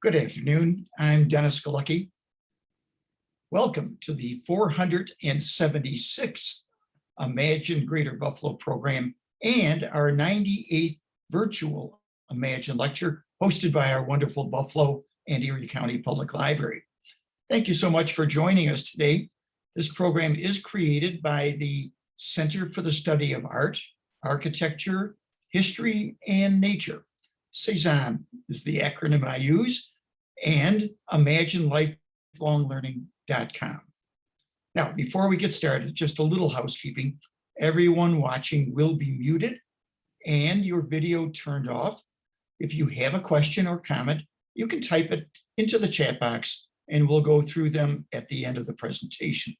Good afternoon. I'm Dennis Galucki. Welcome to the 476th Imagine Greater Buffalo program and our 98th virtual Imagine lecture hosted by our wonderful Buffalo and Erie County Public Library. Thank you so much for joining us today. This program is created by the Center for the Study of Art, Architecture, History, and Nature. C-SAAHN is the acronym I use, and ImagineLifelongLearning.com. Now, before we get started, just a little housekeeping. Everyone watching will be muted and your video turned off. If you have a question or comment, you can type it into the chat box and we'll go through them at the end of the presentation.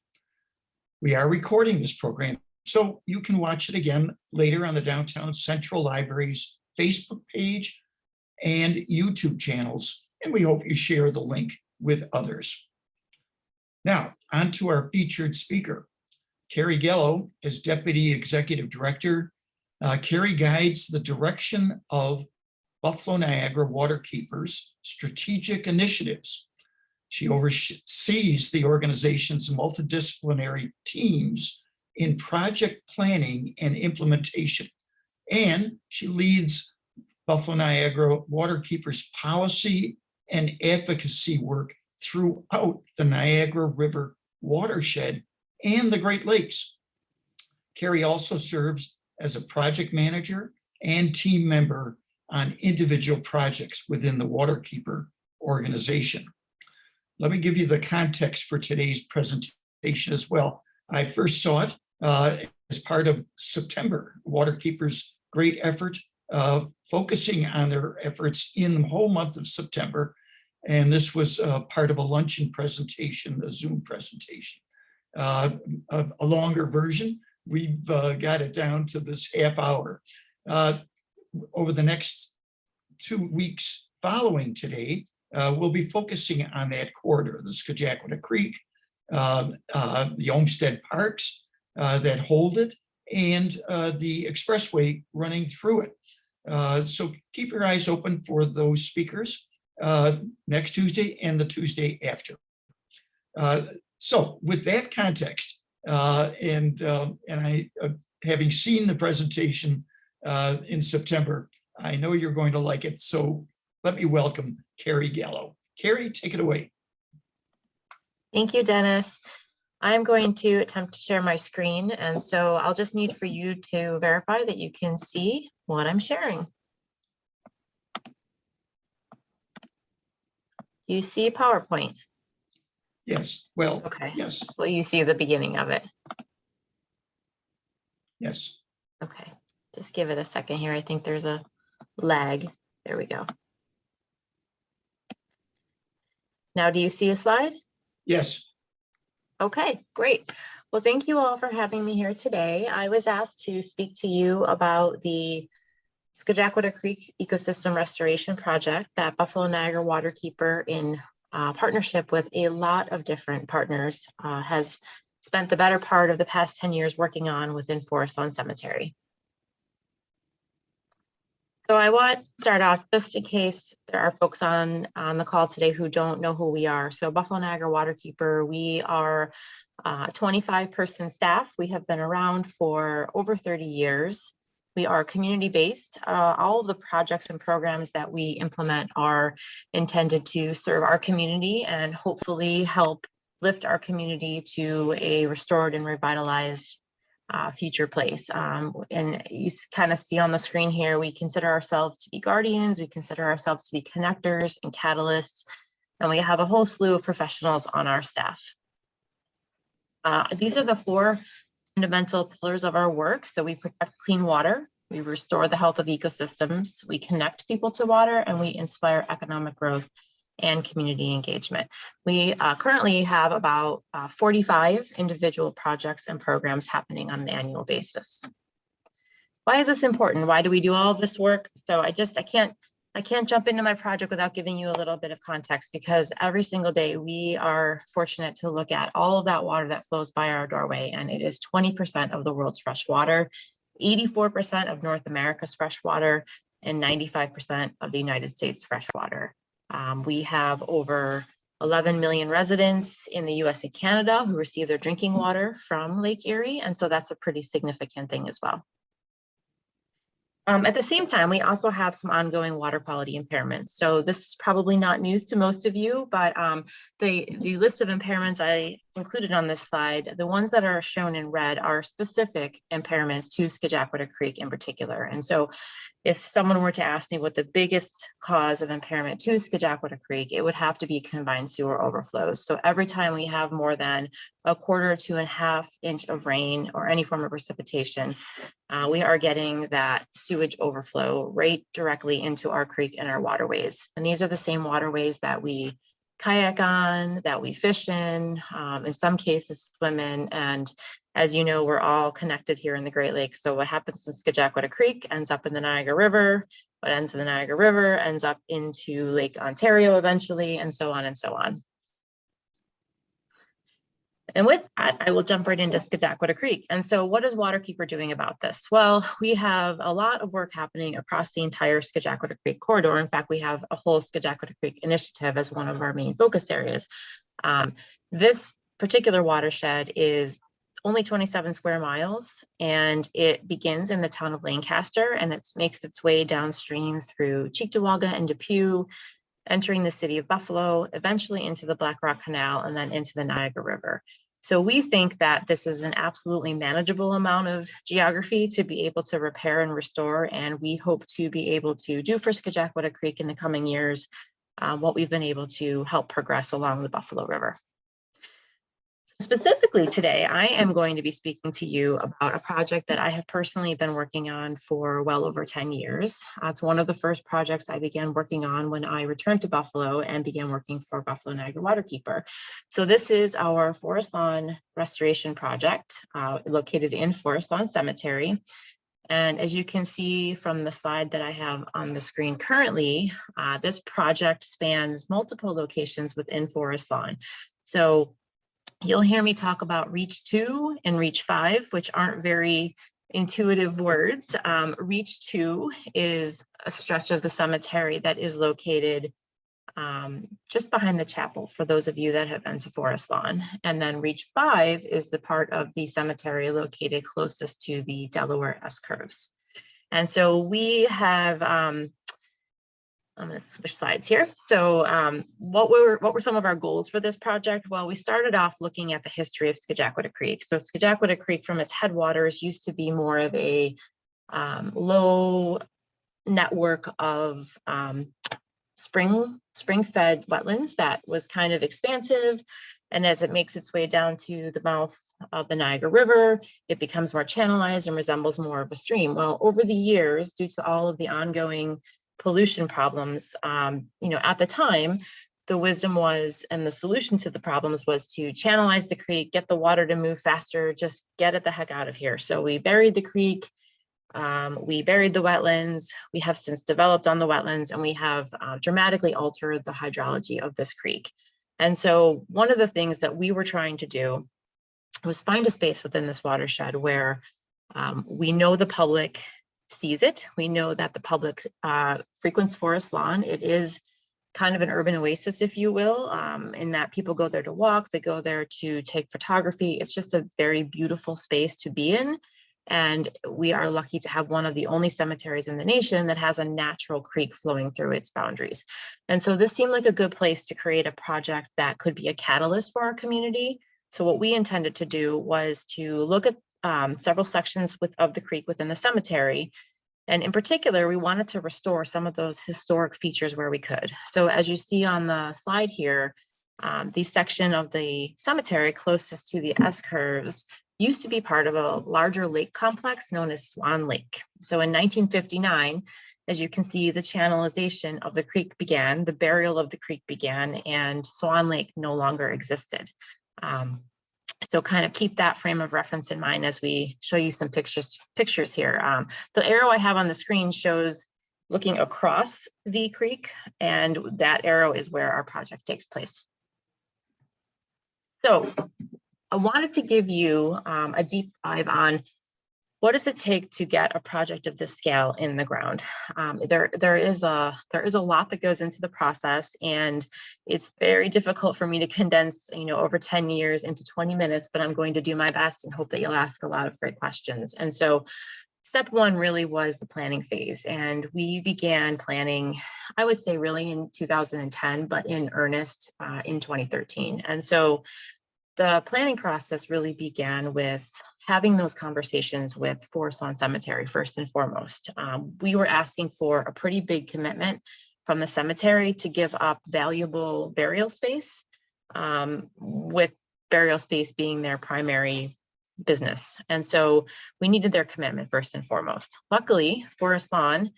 We are recording this program, so you can watch it again later on the Downtown Central Library's Facebook page and YouTube channels, and we hope you share the link with others. Now, on to our featured speaker. Kerrie Gallo is Deputy Executive Director. Kerrie guides the direction of Buffalo Niagara Waterkeepers' strategic initiatives. She oversees the organization's multidisciplinary teams in project planning and implementation, and she leads Buffalo Niagara Waterkeepers policy and advocacy work throughout the Niagara River watershed and the Great Lakes. Kerrie also serves as a project manager and team member on individual projects within the Waterkeeper organization. Let me give you the context for today's presentation as well. I first saw it as part of September, Waterkeepers' great effort of focusing on their efforts in the whole month of September. And this was part of a luncheon presentation, a Zoom presentation. A longer version, we've got it down to this half hour. Over the next 2 weeks following today, we'll be focusing on that corridor, the Scajaquada Creek, the Olmsted Parks that hold it, and the expressway running through it. So keep your eyes open for those speakers next Tuesday and the Tuesday after. So with that context, and I, having seen the presentation in September, I know you're going to like it. So let me welcome Kerrie Gallo. Kerrie, take it away. Thank you, Dennis. I'm going to attempt to share my screen, and so I'll just need for you to verify that you can see what I'm sharing. Do you see PowerPoint? Yes, well, okay. Yes. Well, you see the beginning of it? Yes. Okay, just give it a second here. I think there's a lag. There we go. Now, do you see a slide? Yes. Okay, great. Well, thank you all for having me here today. I was asked to speak to you about the Scajaquada Creek Ecosystem Restoration Project that Buffalo Niagara Waterkeeper, in partnership with a lot of different partners, has spent the better part of the past 10 years working on within Forest Lawn Cemetery. So I want to start off just in case there are folks on the call today who don't know who we are. So Buffalo Niagara Waterkeeper, we are a 25-person staff. We have been around for over 30 years. We are community-based. All of the projects and programs that we implement are intended to serve our community and hopefully help lift our community to a restored and revitalized future place. And you kind of see on the screen here, we consider ourselves to be guardians, we consider ourselves to be connectors and catalysts, and we have a whole slew of professionals on our staff. These are the 4 fundamental pillars of our work. So we protect clean water, we restore the health of ecosystems, we connect people to water, and we inspire economic growth and community engagement. We currently have about 45 individual projects and programs happening on an annual basis. Why is this important? Why do we do all this work? So I can't jump into my project without giving you a little bit of context, because every single day we are fortunate to look at all of that water that flows by our doorway, and it is 20% of the world's fresh water, 84% of North America's fresh water, and 95% of the United States fresh water. We have over 11 million residents in the US and Canada who receive their drinking water from Lake Erie. And so that's a pretty significant thing as well. At the same time, we also have some ongoing water quality impairments. So this is probably not news to most of you, but the list of impairments I included on this slide, the ones that are shown in red are specific impairments to Scajaquada Creek in particular. And so if someone were to ask me what the biggest cause of impairment to Scajaquada Creek, it would have to be combined sewer overflows. So every time we have more than 1/4 to 1/2 inch of rain or any form of precipitation, we are getting that sewage overflow right directly into our creek and our waterways. And these are the same waterways that we kayak on, that we fish in some cases swim in. And as you know, we're all connected here in the Great Lakes. So what happens in Scajaquada Creek ends up in the Niagara River, what ends in the Niagara River ends up into Lake Ontario eventually, and so on and so on. And with that, I will jump right into Scajaquada Creek. And so what is Waterkeeper doing about this? Well, we have a lot of work happening across the entire Scajaquada Creek corridor. In fact, we have a whole Scajaquada Creek initiative as one of our main focus areas. This particular watershed is only 27 square miles, and it begins in the town of Lancaster, and it makes its way downstream through Cheektowaga and Depew, entering the city of Buffalo, eventually into the Black Rock Canal, and then into the Niagara River. So we think that this is an absolutely manageable amount of geography to be able to repair and restore, and we hope to be able to do for Scajaquada Creek in the coming years what we've been able to help progress along the Buffalo River. Specifically today, I am going to be speaking to you about a project that I have personally been working on for well over 10 years. It's one of the first projects I began working on when I returned to Buffalo and began working for Buffalo Niagara Waterkeeper. So this is our Forest Lawn Restoration Project located in Forest Lawn Cemetery. And as you can see from the slide that I have on the screen currently, this project spans multiple locations within Forest Lawn. So you'll hear me talk about Reach 2 and Reach 5, which aren't very intuitive words. Reach 2 is a stretch of the cemetery that is located just behind the chapel, for those of you that have been to Forest Lawn. And then Reach 5 is the part of the cemetery located closest to the Delaware S-curves. And so we have, I'm going to switch slides here. So what were some of our goals for this project? Well, we started off looking at the history of Scajaquada Creek. So Scajaquada Creek from its headwaters used to be more of a low network of spring-fed wetlands that was kind of expansive. And as it makes its way down to the mouth of the Niagara River, it becomes more channelized and resembles more of a stream. Well, over the years, due to all of the ongoing pollution problems, at the time, the wisdom was, and the solution to the problems was to channelize the creek, get the water to move faster, just get it the heck out of here. So we buried the creek, we buried the wetlands, we have since developed on the wetlands, and we have dramatically altered the hydrology of this creek. And so one of the things that we were trying to do was find a space within this watershed where we know the public sees it. We know that the public frequents Forest Lawn. It is kind of an urban oasis, if you will, in that people go there to walk, they go there to take photography. It's just a very beautiful space to be in. And we are lucky to have one of the only cemeteries in the nation that has a natural creek flowing through its boundaries. And so this seemed like a good place to create a project that could be a catalyst for our community. So what we intended to do was to look at several sections of the creek within the cemetery. And in particular, we wanted to restore some of those historic features where we could. So as you see on the slide here, the section of the cemetery closest to the S-curves used to be part of a larger lake complex known as Swan Lake. So in 1959, as you can see, the channelization of the creek began, the burial of the creek began, and Swan Lake no longer existed. So kind of keep that frame of reference in mind as we show you some pictures here. The arrow I have on the screen shows looking across the creek, and that arrow is where our project takes place. So I wanted to give you a deep dive on what does it take to get a project of this scale in the ground? There is a lot that goes into the process, and it's very difficult for me to condense, over 10 years into 20 minutes, but I'm going to do my best and hope that you'll ask a lot of great questions. And so step one really was the planning phase, and we began planning, I would say really in 2010, but in earnest in 2013. And so the planning process really began with having those conversations with Forest Lawn Cemetery first and foremost. We were asking for a pretty big commitment from the cemetery to give up valuable burial space, with burial space being their primary business. And so we needed their commitment first and foremost. Luckily, Forest Lawn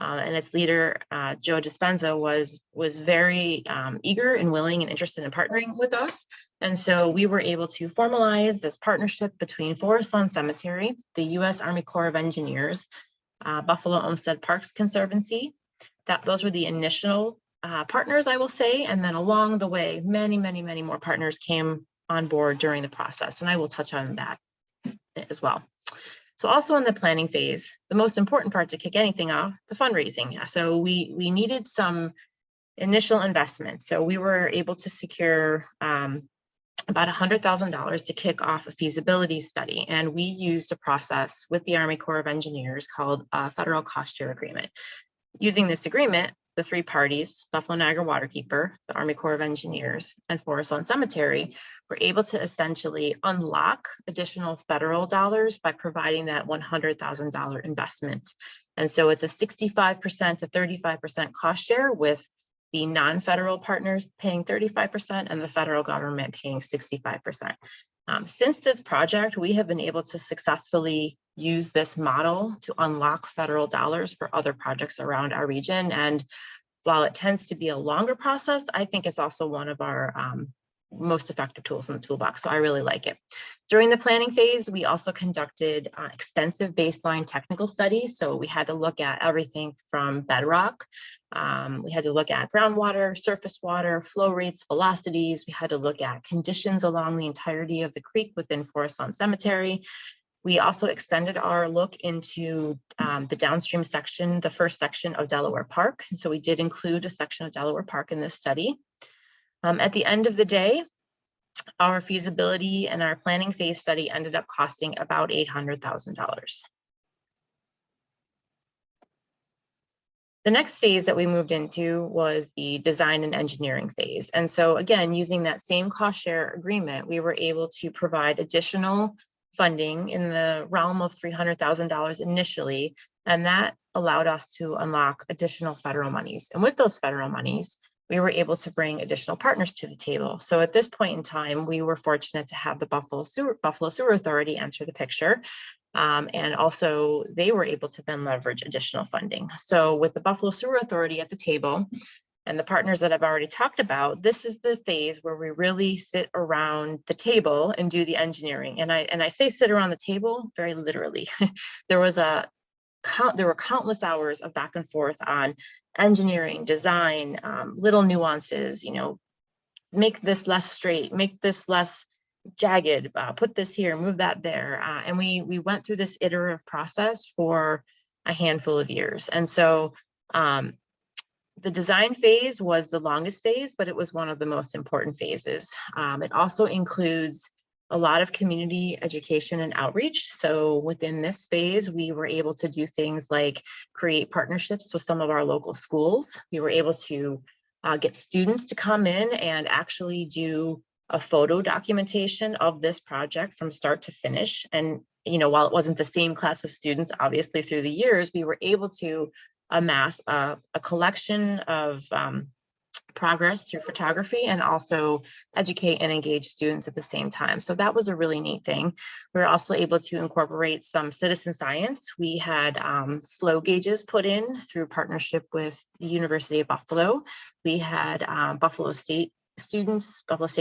and its leader, Joe Dispenza, was very eager and willing and interested in partnering with us. And so we were able to formalize this partnership between Forest Lawn Cemetery, the U.S. Army Corps of Engineers, Buffalo Olmsted Parks Conservancy. Those were the initial partners, I will say. And then along the way, many, many, many more partners came on board during the process. And I will touch on that as well. So also in the planning phase, the most important part to kick anything off, the fundraising. So we needed some initial investment. So we were able to secure about $100,000 to kick off a feasibility study. And we used a process with the Army Corps of Engineers called a federal cost share agreement. Using this agreement, the three parties, Buffalo Niagara Waterkeeper, the Army Corps of Engineers, and Forest Lawn Cemetery, were able to essentially unlock additional federal dollars by providing that $100,000 investment. And so it's a 65% to 35% cost share, with the non-federal partners paying 35% and the federal government paying 65%. Since this project, we have been able to successfully use this model to unlock federal dollars for other projects around our region. And while it tends to be a longer process, I think it's also one of our most effective tools in the toolbox. So I really like it. During the planning phase, we also conducted extensive baseline technical studies. So we had to look at everything from bedrock. We had to look at groundwater, surface water, flow rates, velocities. We had to look at conditions along the entirety of the creek within Forest Lawn Cemetery. We also extended our look into the downstream section, the first section of Delaware Park. And so we did include a section of Delaware Park in this study. At the end of the day, our feasibility and our planning phase study ended up costing about $800,000. The next phase that we moved into was the design and engineering phase. And so again, using that same cost share agreement, we were able to provide additional funding in the realm of $300,000 initially, and that allowed us to unlock additional federal monies. And with those federal monies, we were able to bring additional partners to the table. So at this point in time, we were fortunate to have the Buffalo Sewer Authority enter the picture. And also they were able to then leverage additional funding. So with the Buffalo Sewer Authority at the table and the partners that I've already talked about, this is the phase where we really sit around the table and do the engineering. And I say sit around the table very literally. There were countless hours of back and forth on engineering, design, little nuances, make this less straight, make this less jagged, put this here, move that there. And we went through this iterative process for a handful of years. And so the design phase was the longest phase, but it was one of the most important phases. It also includes a lot of community education and outreach. So within this phase, we were able to do things like create partnerships with some of our local schools. We were able to get students to come in and actually do a photo documentation of this project from start to finish. And, while it wasn't the same class of students, obviously through the years, we were able to amass a collection of progress through photography and also educate and engage students at the same time. So that was a really neat thing. We were also able to incorporate some citizen science. We had flow gauges put in through partnership with the University of Buffalo. We had Buffalo State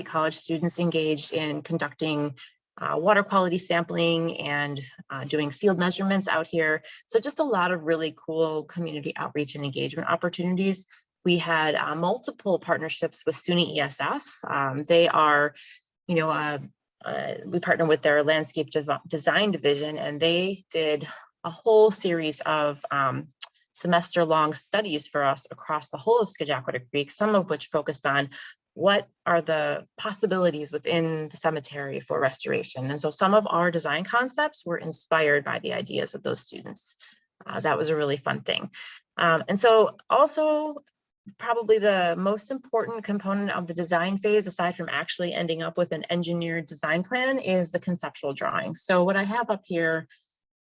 College students engaged in conducting water quality sampling and doing field measurements out here. So just a lot of really cool community outreach and engagement opportunities. We had multiple partnerships with SUNY ESF. They are, we partnered with their landscape design division, and they did a whole series of semester-long studies for us across the whole of Scajaquada Creek, some of which focused on what are the possibilities within the cemetery for restoration. And so some of our design concepts were inspired by the ideas of those students. That was a really fun thing. And so also probably the most important component of the design phase, aside from actually ending up with an engineered design plan, is the conceptual drawing. So what I have up here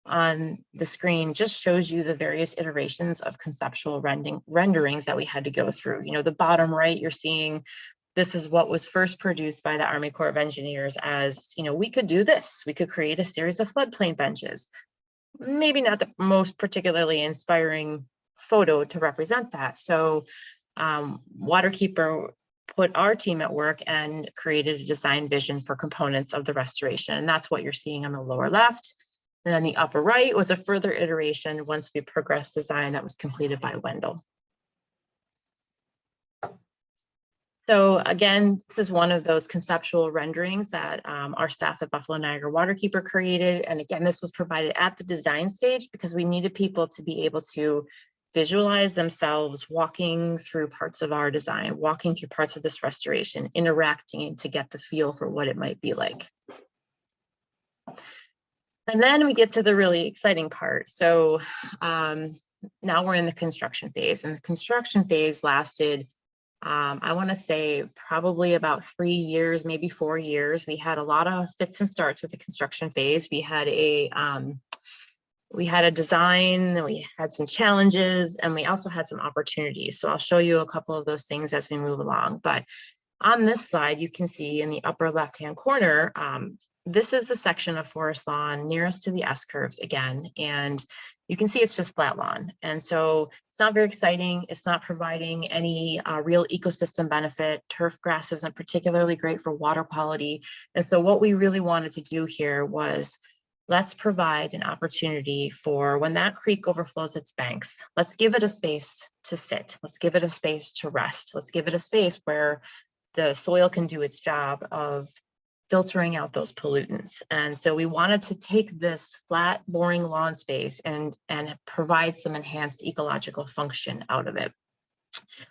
on the screen just shows you the various iterations of conceptual renderings that we had to go through. You know, the bottom right, you're seeing this is what was first produced by the Army Corps of Engineers as, you know, we could do this. We could create a series of floodplain benches. Maybe not the most particularly inspiring photo to represent that. So Waterkeeper put our team at work and created a design vision for components of the restoration. And that's what you're seeing on the lower left. And then the upper right was a further iteration once we progressed design that was completed by Wendell. So again, this is one of those conceptual renderings that our staff at Buffalo Niagara Waterkeeper created. And again, this was provided at the design stage because we needed people to be able to visualize themselves walking through parts of our design, walking through parts of this restoration, interacting to get the feel for what it might be like. And then we get to the really exciting part. So now we're in the construction phase, and the construction phase lasted, I want to say probably about 3 years, maybe 4 years. We had a lot of fits and starts with the construction phase. We had a design, we had some challenges, and we also had some opportunities. So I'll show you a couple of those things as we move along. But on this slide, you can see in the upper left-hand corner, this is the section of forest lawn nearest to the S-curves again, and you can see it's just flat lawn. And so it's not very exciting. It's not providing any real ecosystem benefit. Turf grass isn't particularly great for water quality. And so what we really wanted to do here was, let's provide an opportunity for when that creek overflows its banks, let's give it a space to sit. Let's give it a space to rest. Let's give it a space where the soil can do its job of filtering out those pollutants. And so we wanted to take this flat, boring lawn space and provide some enhanced ecological function out of it.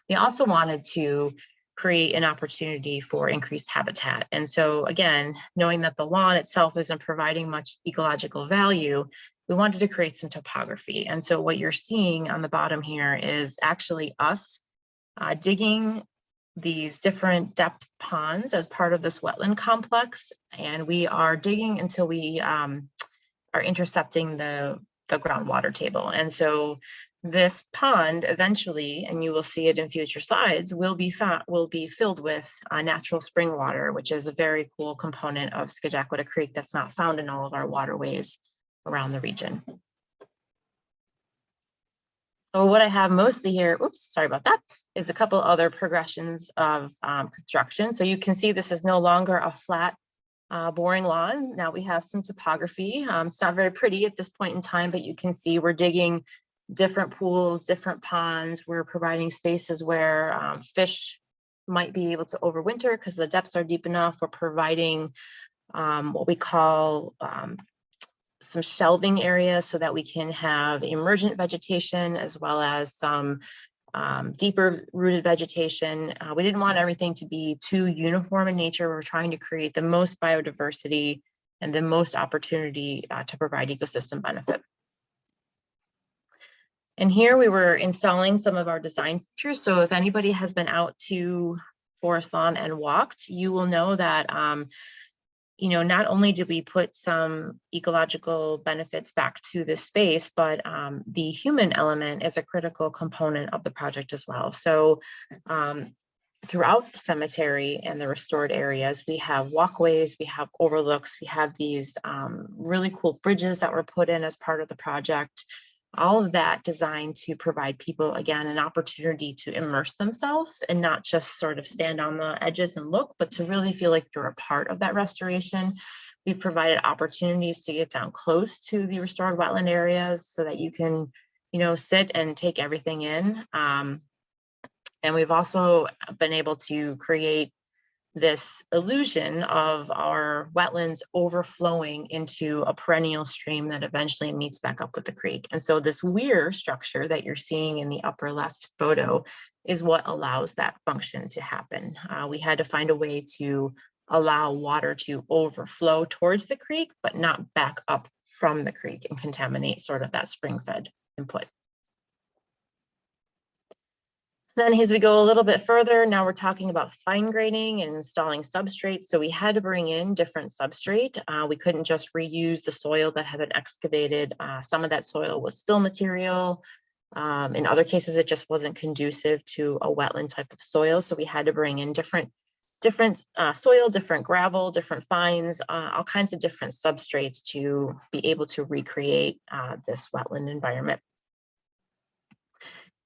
We also wanted to create an opportunity for increased habitat. And so again, knowing that the lawn itself isn't providing much ecological value, we wanted to create some topography. And so what you're seeing on the bottom here is actually us digging these different depth ponds as part of this wetland complex. And we are digging until we are intercepting the groundwater table. And so this pond eventually, and you will see it in future slides, will be filled with natural spring water, which is a very cool component of Scajaquada Creek that's not found in all of our waterways around the region. So what I have mostly here, oops, sorry about that, is a couple other progressions of construction. So you can see this is no longer a flat, boring lawn. Now we have some topography. It's not very pretty at this point in time, but you can see we're digging different pools, different ponds. We're providing spaces where fish might be able to overwinter because the depths are deep enough. We're providing what we call some shelving areas so that we can have emergent vegetation as well as some deeper rooted vegetation. We didn't want everything to be too uniform in nature. We're trying to create the most biodiversity and the most opportunity to provide ecosystem benefit. And here we were installing some of our design features. So if anybody has been out to Forest Lawn and walked, you will know that you know, not only did we put some ecological benefits back to this space, but the human element is a critical component of the project as well. So throughout the cemetery and the restored areas, we have walkways, we have overlooks, we have these really cool bridges that were put in as part of the project. All of that designed to provide people, again, an opportunity to immerse themselves and not just sort of stand on the edges and look, but to really feel like you're a part of that restoration. We've provided opportunities to get down close to the restored wetland areas so that you can, you know, sit and take everything in. And we've also been able to create this illusion of our wetlands overflowing into a perennial stream that eventually meets back up with the creek. And so this weir structure that you're seeing in the upper left photo is what allows that function to happen. We had to find a way to allow water to overflow towards the creek, but not back up from the creek and contaminate sort of that spring-fed input. Then as we go a little bit further, now we're talking about fine graining and installing substrates. So we had to bring in different substrate. We couldn't just reuse the soil that had been excavated. Some of that soil was fill material. In other cases, it just wasn't conducive to a wetland type of soil. So we had to bring in different soil, different gravel, different fines, all kinds of different substrates to be able to recreate this wetland environment.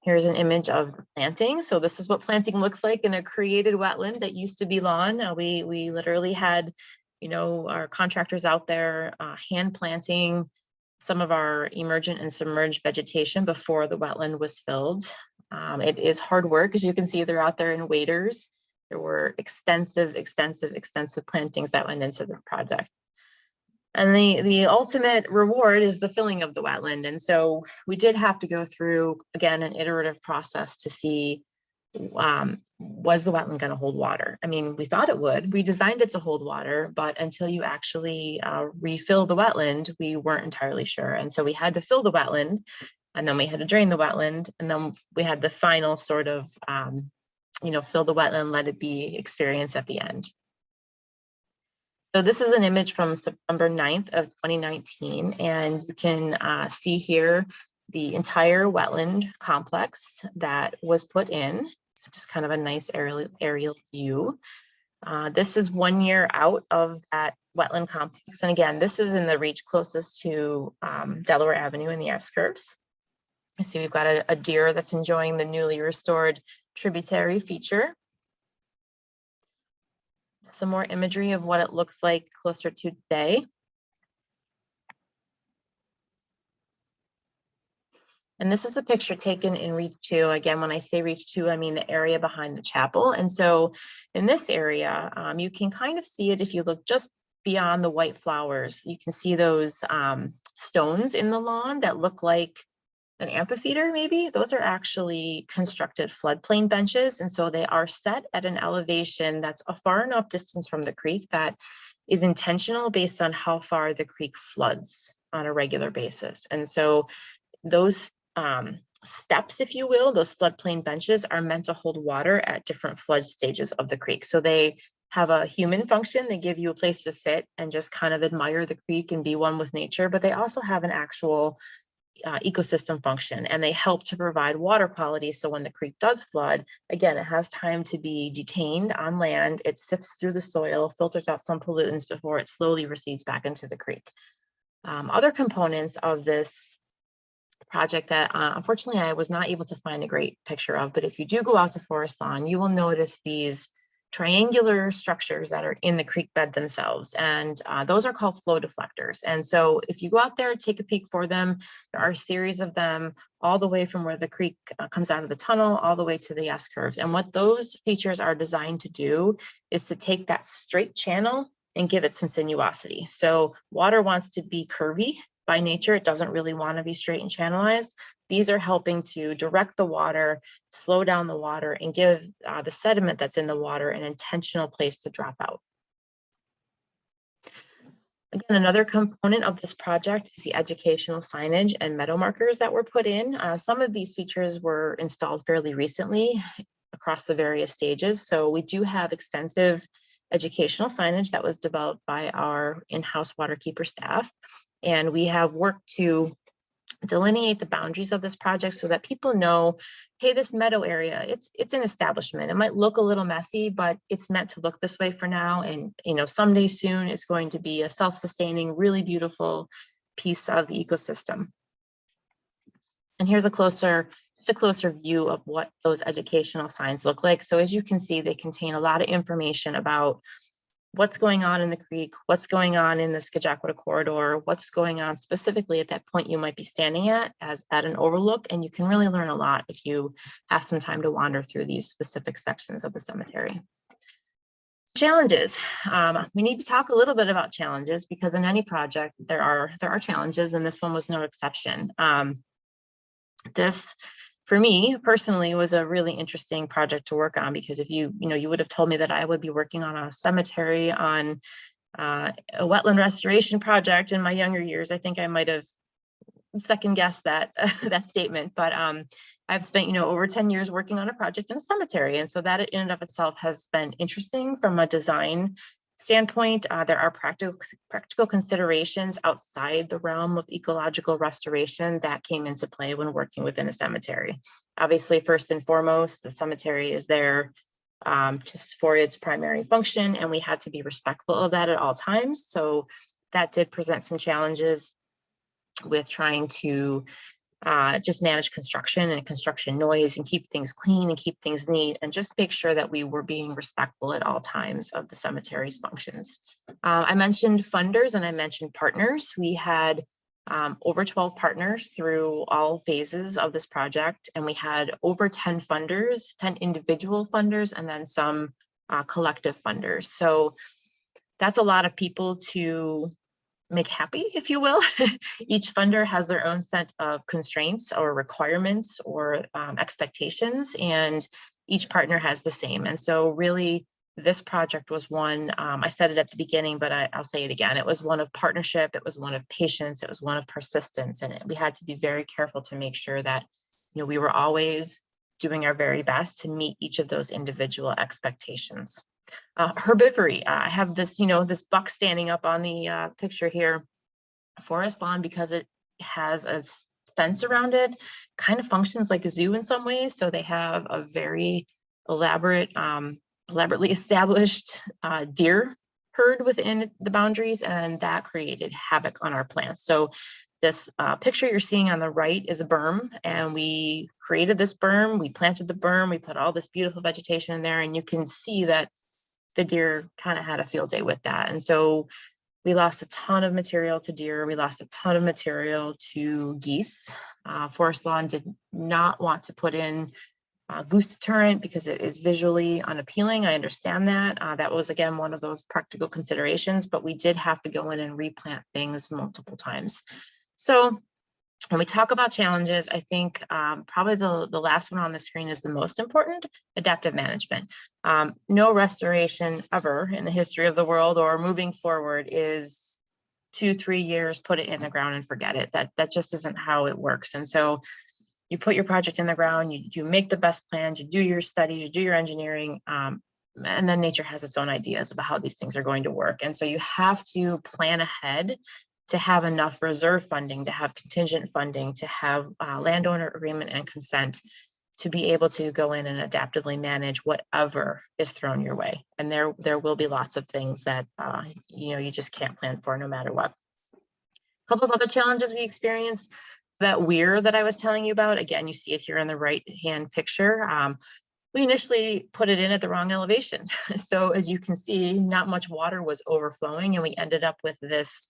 Here's an image of planting. So this is what planting looks like in a created wetland that used to be lawn. We literally had, our contractors out there hand planting some of our emergent and submerged vegetation before the wetland was filled. It is hard work. As you can see, they're out there in waders. There were extensive plantings that went into the project. And the ultimate reward is the filling of the wetland. And so we did have to go through, again, an iterative process to see, was the wetland going to hold water? I mean, we thought it would. We designed it to hold water, but until you actually refill the wetland, we weren't entirely sure. And so we had to fill the wetland, and then we had to drain the wetland, and then we had the final sort of, fill the wetland, let it be experience at the end. So this is an image from September 9th of 2019, and you can see here the entire wetland complex that was put in. So just kind of a nice aerial view. This is 1 year out of that wetland complex. And again, this is in the reach closest to Delaware Avenue in the S-curves. You see we've got a deer that's enjoying the newly restored tributary feature. Some more imagery of what it looks like closer to today. And this is a picture taken in Reach 2. Again, when I say Reach 2, I mean the area behind the chapel. And so in this area, you can kind of see it if you look just beyond the white flowers. You can see those stones in the lawn that look like an amphitheater, maybe. Those are actually constructed floodplain benches. And so they are set at an elevation that's a far enough distance from the creek that is intentional based on how far the creek floods on a regular basis. And so those steps, if you will, those floodplain benches are meant to hold water at different flood stages of the creek. So they have a human function. They give you a place to sit and just kind of admire the creek and be one with nature, but they also have an actual ecosystem function, and they help to provide water quality. So when the creek does flood, again, it has time to be detained on land. It sifts through the soil, filters out some pollutants before it slowly recedes back into the creek. Other components of this project that unfortunately I was not able to find a great picture of, but if you do go out to Forest Lawn, you will notice these triangular structures that are in the creek bed themselves. And those are called flow deflectors. And so if you go out there, take a peek for them, there are a series of them all the way from where the creek comes out of the tunnel, all the way to the S-curves. And what those features are designed to do is to take that straight channel and give it some sinuosity. So water wants to be curvy by nature. It doesn't really want to be straight and channelized. These are helping to direct the water, slow down the water, and give the sediment that's in the water an intentional place to drop out. Again, another component of this project is the educational signage and meadow markers that were put in. Some of these features were installed fairly recently across the various stages. So we do have extensive educational signage that was developed by our in-house waterkeeper staff. And we have worked to delineate the boundaries of this project so that people know, hey, this meadow area, it's an establishment. It might look a little messy, but it's meant to look this way for now. And someday soon, it's going to be a self-sustaining, really beautiful piece of the ecosystem. And here's a closer view of what those educational signs look like. So as you can see, they contain a lot of information about what's going on in the creek, what's going on in the Scajaquada corridor, what's going on specifically at that point you might be standing at an overlook. And you can really learn a lot if you have some time to wander through these specific sections of the cemetery. Challenges. We need to talk a little bit about challenges because in any project there are challenges, and this one was no exception. This, for me personally, was a really interesting project to work on because if you would have told me that I would be working on a cemetery, on a wetland restoration project in my younger years, I think I might have second guessed that that statement. But I've spent over 10 years working on a project in a cemetery, and so that in and of itself has been interesting from a design standpoint. There are practical considerations outside the realm of ecological restoration that came into play when working within a cemetery. Obviously, first and foremost, the cemetery is there just for its primary function, and we had to be respectful of that at all times. So that did present some challenges with trying to just manage construction and construction noise and keep things clean and keep things neat and just make sure that we were being respectful at all times of the cemetery's functions. I mentioned funders and I mentioned partners. We had over 12 partners through all phases of this project, and we had over 10 funders, 10 individual funders, and then some collective funders. So that's a lot of people to make happy, if you will. Each funder has their own set of constraints or requirements or expectations, and each partner has the same. And so really this project was one, I said it at the beginning, but I'll say it again. It was one of partnership, it was one of patience, it was one of persistence. And we had to be very careful to make sure that we were always doing our very best to meet each of those individual expectations. Herbivory. I have this, this buck standing up on the picture here. Forest lawn, because it has a fence around it, kind of functions like a zoo in some ways. So they have a very elaborately established deer herd within the boundaries, and that created havoc on our plants. So this picture you're seeing on the right is a berm, and we created this berm, we planted the berm, we put all this beautiful vegetation in there, and you can see that the deer kind of had a field day with that. And so we lost a ton of material to deer. We lost a ton of material to geese. Forest lawn did not want to put in goose deterrent because it is visually unappealing. I understand that. That was, again, one of those practical considerations, but we did have to go in and replant things multiple times. So when we talk about challenges, I think probably the last one on the screen is the most important: adaptive management. No restoration ever in the history of the world or moving forward is 2-3 years, put it in the ground and forget it. That just isn't how it works. And so you put your project in the ground, you make the best plans, you do your studies, you do your engineering, and then nature has its own ideas about how these things are going to work. And so you have to plan ahead to have enough reserve funding, to have contingent funding, to have landowner agreement and consent to be able to go in and adaptively manage whatever is thrown your way. And there will be lots of things that you just can't plan for no matter what. A couple of other challenges we experienced: that weir that I was telling you about. Again, you see it here in the right hand picture. We initially put it in at the wrong elevation. So as you can see, not much water was overflowing, and we ended up with this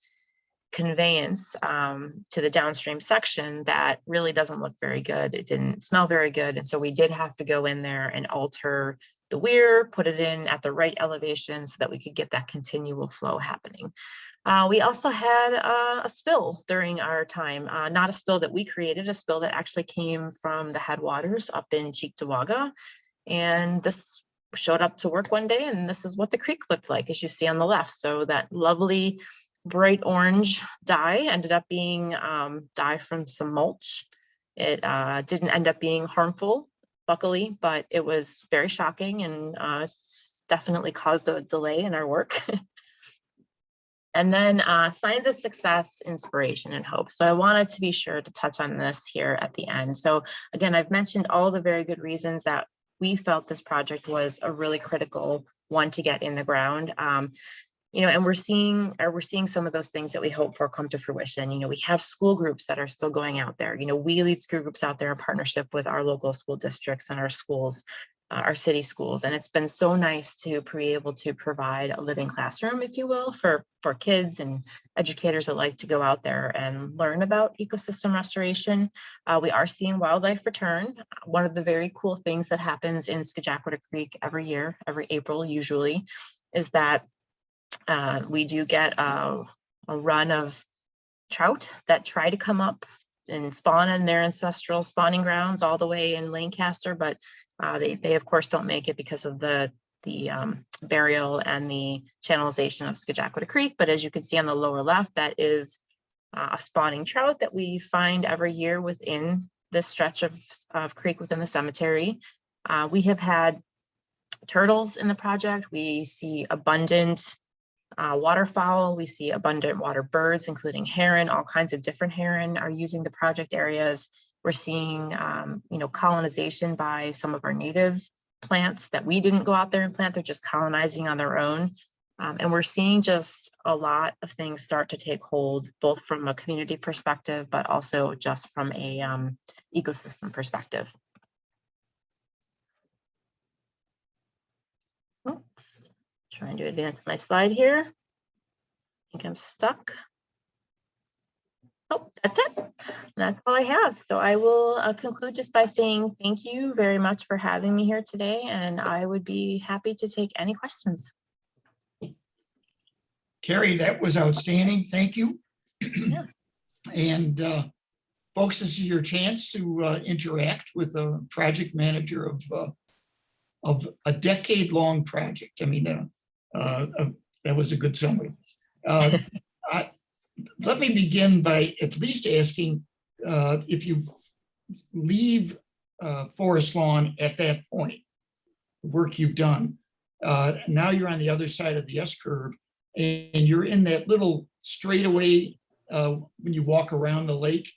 conveyance to the downstream section that really doesn't look very good. It didn't smell very good. And so we did have to go in there and alter the weir, put it in at the right elevation so that we could get that continual flow happening. We also had a spill during our time, not a spill that we created, a spill that actually came from the headwaters up in Cheektowaga. And this showed up to work one day, and this is what the creek looked like, as you see on the left. So that lovely bright orange dye ended up being dye from some mulch. It didn't end up being harmful, luckily, but it was very shocking, and definitely caused a delay in our work. And then signs of success, inspiration, and hope. So I wanted to be sure to touch on this here at the end. So again, I've mentioned all the very good reasons that we felt this project was a really critical one to get in the ground. And we're seeing some of those things that we hope for come to fruition. We have school groups that are still going out there. We lead school groups out there in partnership with our local school districts and our schools, our city schools. And it's been so nice to be able to provide a living classroom, if you will, for kids and educators that like to go out there and learn about ecosystem restoration. We are seeing wildlife return. One of the very cool things that happens in Scajaquada Creek every year, every April usually, is that we do get a run of trout that try to come up and spawn in their ancestral spawning grounds all the way in Lancaster, but they of course don't make it because of the burial and the channelization of Scajaquada Creek. But as you can see on the lower left, that is a spawning trout that we find every year within this stretch of creek within the cemetery. We have had turtles in the project. We see abundant waterfowl. We see abundant water birds, including heron. All kinds of different heron are using the project areas. We're seeing, colonization by some of our native plants that we didn't go out there and plant. They're just colonizing on their own. And we're seeing just a lot of things start to take hold, both from a community perspective, but also just from a ecosystem perspective. Oh, trying to advance my slide here. I think I'm stuck. Oh, that's it. That's all I have. So I will conclude just by saying thank you very much for having me here today, and I would be happy to take any questions. Kerrie, that was outstanding. Thank you. Yeah. And folks, this is your chance to interact with a project manager of a decade-long project. I mean, that was a good summary. Let me begin by at least asking if you leave Forest Lawn at that point, the work you've done, now you're on the other side of the S-curve, and you're in that little straightaway when you walk around the lake,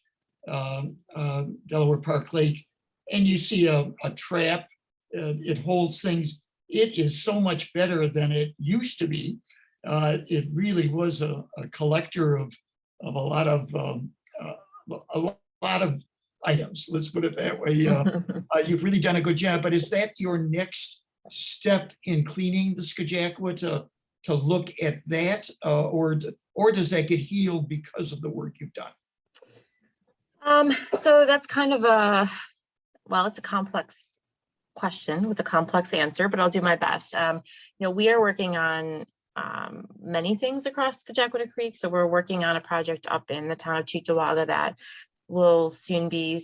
Delaware Park Lake, and you see a trap. It holds things. It is so much better than it used to be. It really was a collector of a lot of items. Let's put it that way. You've really done a good job. But is that your next step in cleaning the Scajaquada to look at that, or does that get healed because of the work you've done? So that's kind of it's a complex question with a complex answer, but I'll do my best. We are working on many things across Scajaquada Creek. So we're working on a project up in the town of Cheektowaga that we'll soon be,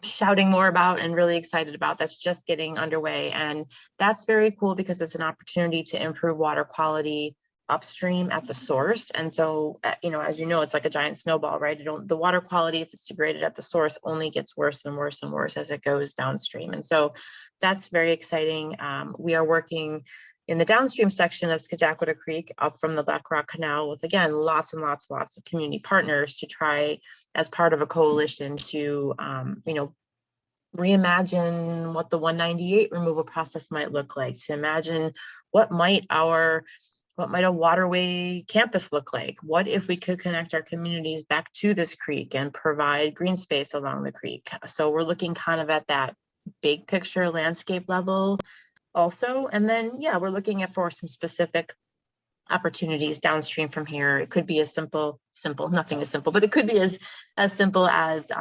shouting more about and really excited about. That's just getting underway. And that's very cool because it's an opportunity to improve water quality upstream at the source. And so, as you know, it's like a giant snowball, right? The water quality, if it's degraded at the source, only gets worse and worse and worse as it goes downstream. And so that's very exciting. We are working in the downstream section of Scajaquada Creek up from the Black Rock Canal with, again, lots and lots of community partners to try as part of a coalition to, reimagine what the 198 removal process might look like, to imagine what might a waterway campus look like? What if we could connect our communities back to this creek and provide green space along the creek? So we're looking kind of at that big picture landscape level also. And then, we're looking for some specific opportunities downstream from here. It could be as simple, nothing is simple, but it could be as simple as,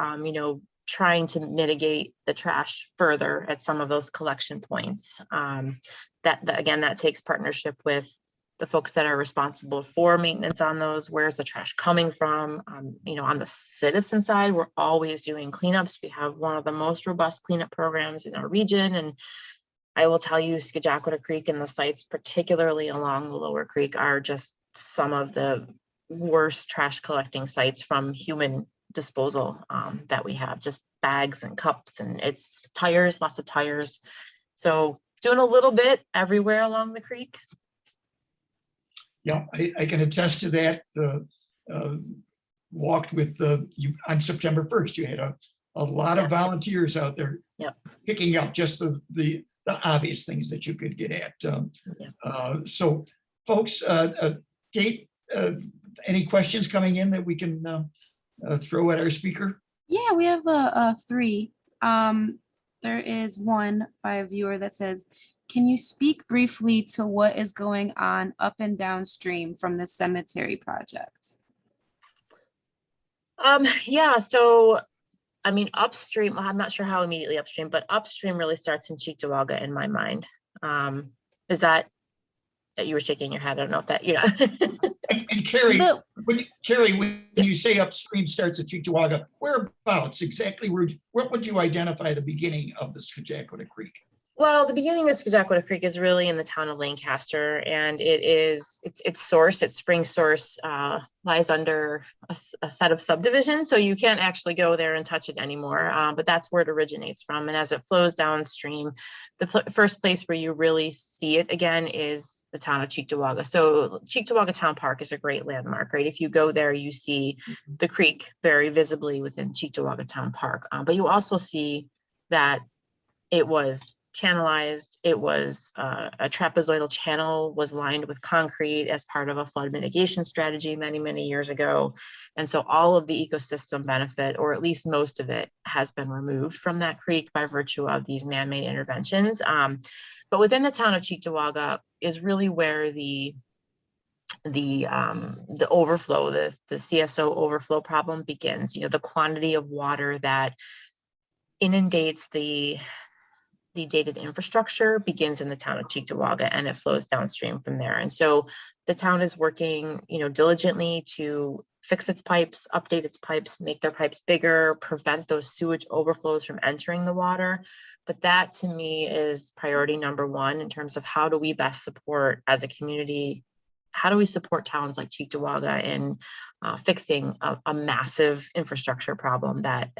trying to mitigate the trash further at some of those collection points. That takes partnership with the folks that are responsible for maintenance on those. Where's the trash coming from? On the citizen side, we're always doing cleanups. We have one of the most robust cleanup programs in our region. And I will tell you, Scajaquada Creek and the sites, particularly along the lower creek, are just some of the worst trash collecting sites from human disposal that we have. Just bags and cups, and it's tires, lots of tires. So doing a little bit everywhere along the creek. Yeah, I can attest to that. Walked with you on September 1st. You had a lot of volunteers out there picking up just the obvious things that you could get at. So, folks, Kate, any questions coming in that we can throw at our speaker? Yeah, we have three. There is one by a viewer that says, can you speak briefly to what is going on up and downstream from the cemetery project? So, upstream, I'm not sure how immediately upstream, but upstream really starts in Cheektowaga in my mind. Is that you were shaking your head. I don't know if that, And Kerrie, The- when you say upstream starts at Cheektowaga, whereabouts exactly, what would you identify the beginning of the Scajaquada Creek? Well, the beginning of Scajaquada Creek is really in the town of Lancaster, and its source, its spring source, lies under a set of subdivisions, so you can't actually go there and touch it anymore. But that's where it originates from, and as it flows downstream, the first place where you really see it again is the town of Cheektowaga. So Cheektowaga Town Park is a great landmark, right? If you go there, you see the creek very visibly within Cheektowaga Town Park, but you also see that it was channelized. It was a trapezoidal channel was lined with concrete as part of a flood mitigation strategy many, many years ago. And so all of the ecosystem benefit, or at least most of it, has been removed from that creek by virtue of these man-made interventions. But within the town of Cheektowaga is really where the overflow, the CSO overflow problem begins. The quantity of water that inundates the dated infrastructure begins in the town of Cheektowaga, and it flows downstream from there. And so the town is working, diligently to fix its pipes, update its pipes, make their pipes bigger, prevent those sewage overflows from entering the water. But that to me is priority number one in terms of how do we best support as a community. How do we support towns like Cheektowaga in fixing a massive infrastructure problem that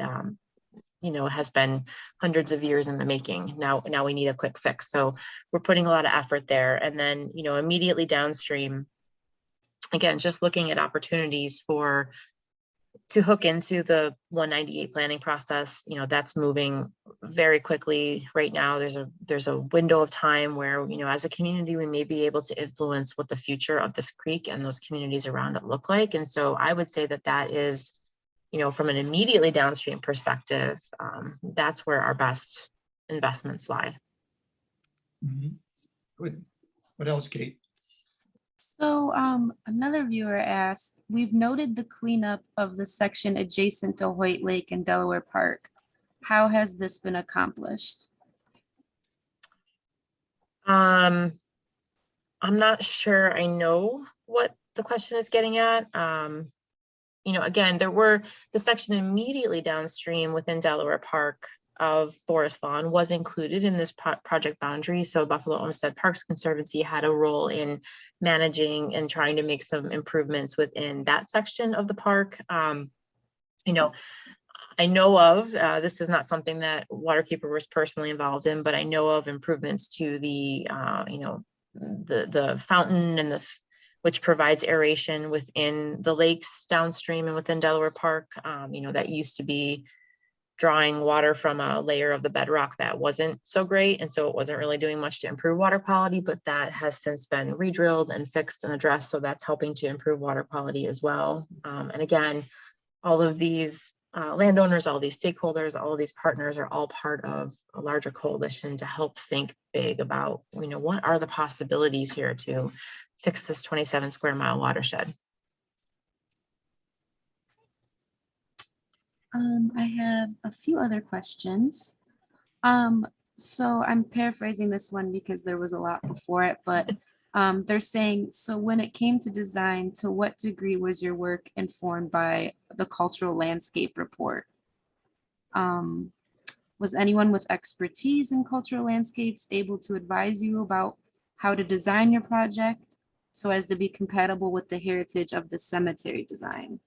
has been hundreds of years in the making. Now we need a quick fix. So we're putting a lot of effort there. And then, immediately downstream, again, just looking at opportunities to hook into the 198 planning process. That's moving very quickly right now. There's a window of time where, as a community, we may be able to influence what the future of this creek and those communities around it look like. And so I would say that is, from an immediately downstream perspective, that's where our best investments lie. Good. What else, Kate? So another viewer asked, we've noted the cleanup of the section adjacent to Hoyt Lake and Delaware Park. How has this been accomplished? I'm not sure I know what the question is getting at. Again, the section immediately downstream within Delaware Park of Forest Lawn was included in this project boundary. So Buffalo Olmsted Parks Conservancy had a role in managing and trying to make some improvements within that section of the park. I know of, this is not something that Waterkeeper was personally involved in, but I know of improvements to the fountain and which provides aeration within the lakes downstream and within Delaware Park. That used to be drawing water from a layer of the bedrock that wasn't so great. And so it wasn't really doing much to improve water quality, but that has since been re-drilled and fixed and addressed. So that's helping to improve water quality as well. And again, all of these landowners, all these stakeholders, all of these partners are all part of a larger coalition to help think big about, what are the possibilities here to fix this 27 square mile watershed. I have a few other questions. So I'm paraphrasing this one because there was a lot before it, but they're saying, so when it came to design, to what degree was your work informed by the cultural landscape report? Was anyone with expertise in cultural landscapes able to advise you about how to design your project so as to be compatible with the heritage of the cemetery design?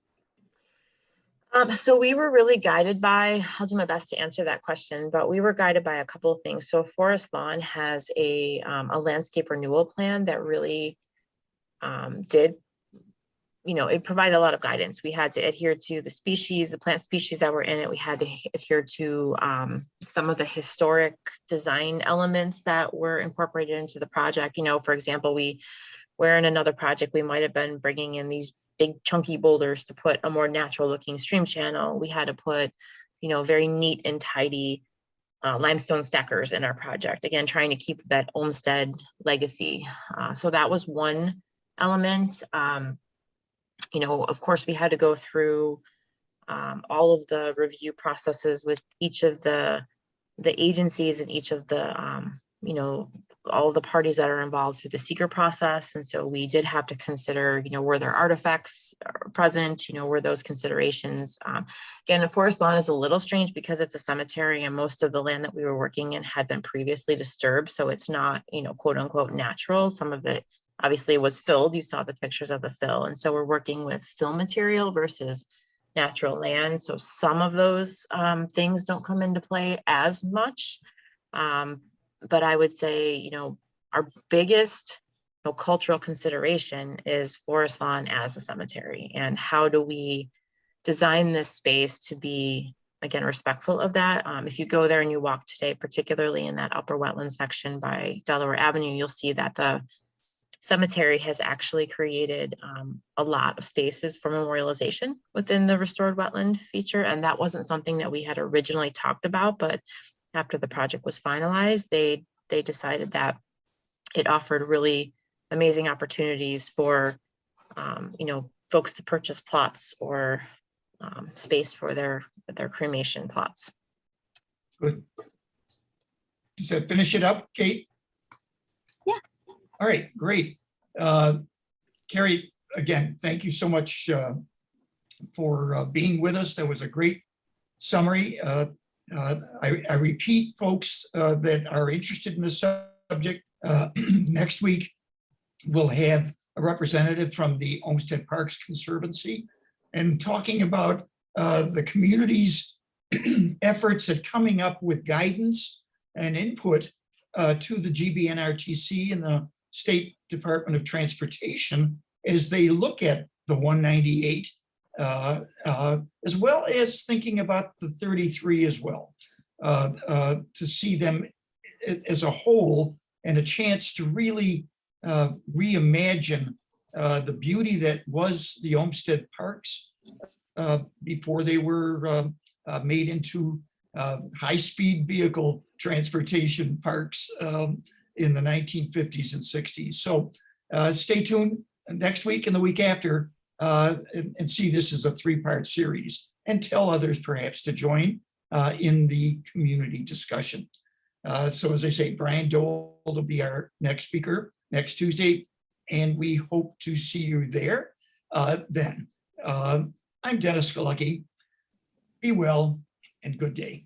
So we were really guided by, I'll do my best to answer that question, but we were guided by a couple of things. So Forest Lawn has a landscape renewal plan that really it provided a lot of guidance. We had to adhere to the plant species that were in it. We had to adhere to some of the historic design elements that were incorporated into the project. For example, where in another project, we might have been bringing in these big chunky boulders to put a more natural looking stream channel. We had to put, very neat and tidy limestone stackers in our project. Again, trying to keep that Olmsted legacy. So that was one element. Of course, we had to go through all of the review processes with each of the agencies and each of the, all of the parties that are involved through the seeker process. And so we did have to consider, were there artifacts present, were those considerations. Again, the forest lawn is a little strange because it's a cemetery and most of the land that we were working in had been previously disturbed. So it's not, quote unquote, natural. Some of it obviously was filled. You saw the pictures of the fill. And so we're working with fill material versus natural land. So some of those things don't come into play as much. But I would say, our biggest cultural consideration is forest lawn as a cemetery, and how do we design this space to be, again, respectful of that. If you go there and you walk today, particularly in that upper wetland section by Delaware Avenue, you'll see that the cemetery has actually created a lot of spaces for memorialization within the restored wetland feature. And that wasn't something that we had originally talked about, but after the project was finalized, they decided that it offered really amazing opportunities for, folks to purchase plots or space for their cremation plots. Good. Does that finish it up, Kate? Yeah. All right, great. Kerrie, again, thank you so much for being with us. That was a great summary. I repeat, folks that are interested in this subject, next week we'll have a representative from the Olmsted Parks Conservancy and talking about the community's efforts at coming up with guidance and input to the GBNRTC and the State Department of Transportation as they look at the 198, as well as thinking about the 33 as well, to see them as a whole and a chance to really reimagine the beauty that was the Olmsted Parks before they were made into high-speed vehicle transportation parks in the 1950s and 60s. So stay tuned next week and the week after and see this as a 3-part series, and tell others perhaps to join in the community discussion. So as I say, Brian Dole will be our next speaker next Tuesday, and we hope to see you there then. I'm Dennis Galucki. Be well and good day.